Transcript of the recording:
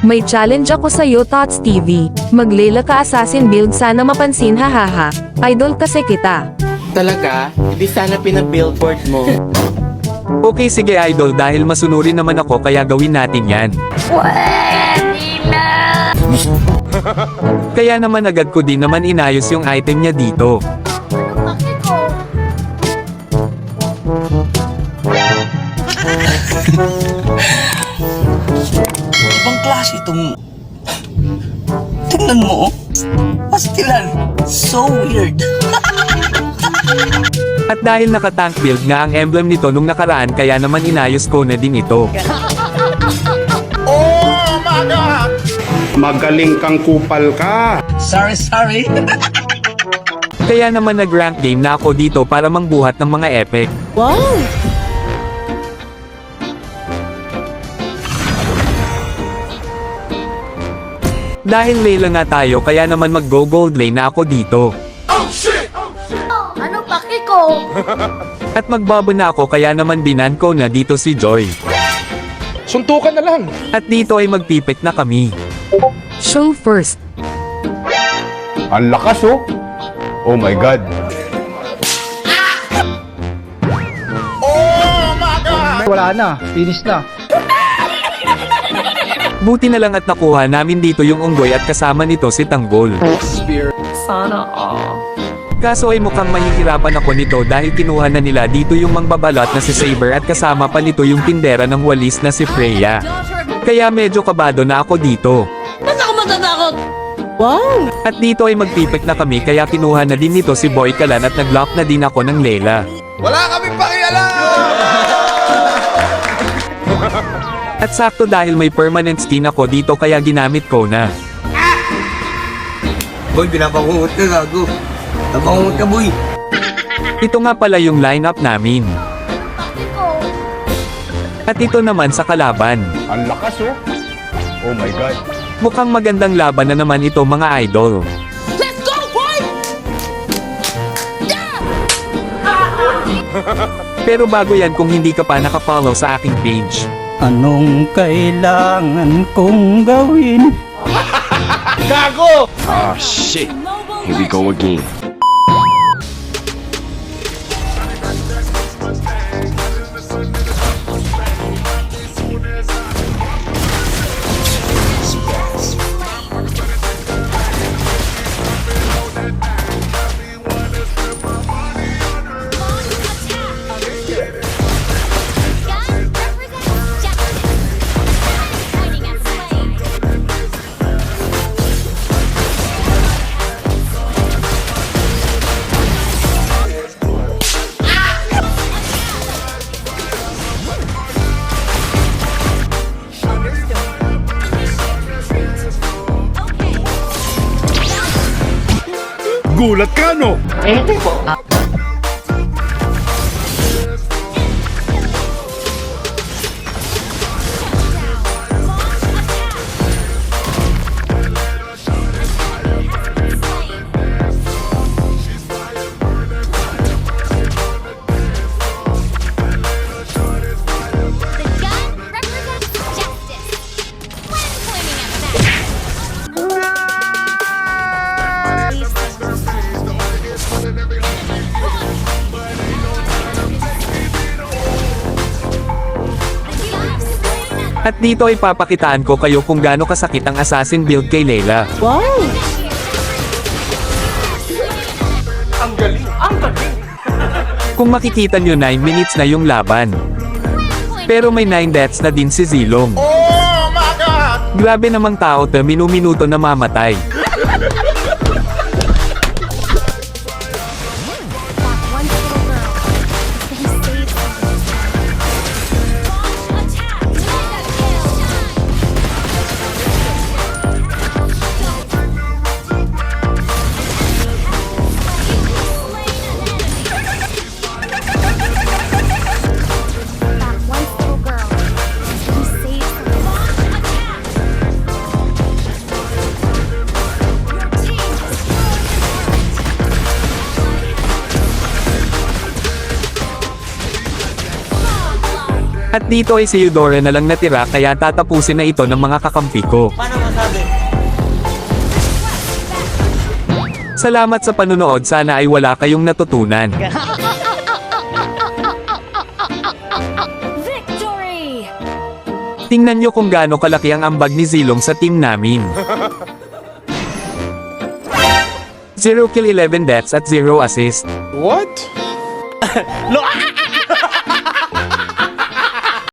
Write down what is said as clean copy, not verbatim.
May challenge ako sa'yo, Tots TV. Maglela ka assassin build, sana mapansin, hahaha. Idol kasi kita. Talaga? Hindi sana pinabillboard mo. Okay sige idol, dahil masunurin naman ako kaya gawin natin yan. Kaya naman agad ko din naman inayos yung item niya dito. Ibang klase itong... Tingnan mo, oh. Pastilan. So weird. At dahil naka-tank build nga ang emblem nito nung nakaraan, kaya naman inayos ko na din ito. Magaling kang kupal ka. Sorry. Kaya naman nag-rank game na ako dito para mangbuhat ng mga epic. Wow! Dahil Layla nga tayo, kaya naman mag-go gold lane na ako dito. Ano paki ko? At magbabo na ako, kaya naman binan ko na dito si Joy. Suntukan na lang. At dito ay magpipit na kami. Show first. Ang lakas oh. Oh my God. Wala na, finish na. Buti na lang at nakuha namin dito yung unggoy at kasama nito si Tanggol. Sana all. Kaso ay mukhang mahihirapan ako nito dahil kinuha na nila dito yung mangbabalot na si Saber at kasama pa nito yung tindera ng walis na si Freya. Kaya medyo kabado na ako dito. Ba't ako matatakot? Wow! At dito ay magpipik na kami, kaya kinuha na din nito si Boy Kalan at nag-lock na din ako ng Layla. Wala kaming pakialam. At sakto dahil may permanent skin ako dito kaya ginamit ko na. Boy, pinapangungot ka, gago. Napangungot ka, boy. Ito nga pala yung lineup namin. Paki ko. At ito naman sa kalaban. Ang lakas oh. Oh my God. Mukhang magandang laban na naman ito mga idol. Let's go, boy! Pero bago yan, kung hindi ka pa nakafollow sa aking page, Anong kailangan kong gawin? Gago! Ah, shit. Here we go again. Gulat ka no? at dito ay papakitaan ko kayo kung gaano kasakit ang assassin build kay Layla. Wow! Kung makikita nyo 9 minutes na yung laban. Pero may 9 deaths na din si Zilong. Oh my God! Grabe namang tao to, minu-minuto na mamatay. At dito ay si Eudora na lang natira kaya tatapusin na ito ng mga kakampi ko. Salamat sa panunood, sana ay wala kayong natutunan. Victory! Tingnan nyo kung gaano kalaki ang ambag ni Zilong sa team namin. 0 kill 11 deaths at 0 assist. What?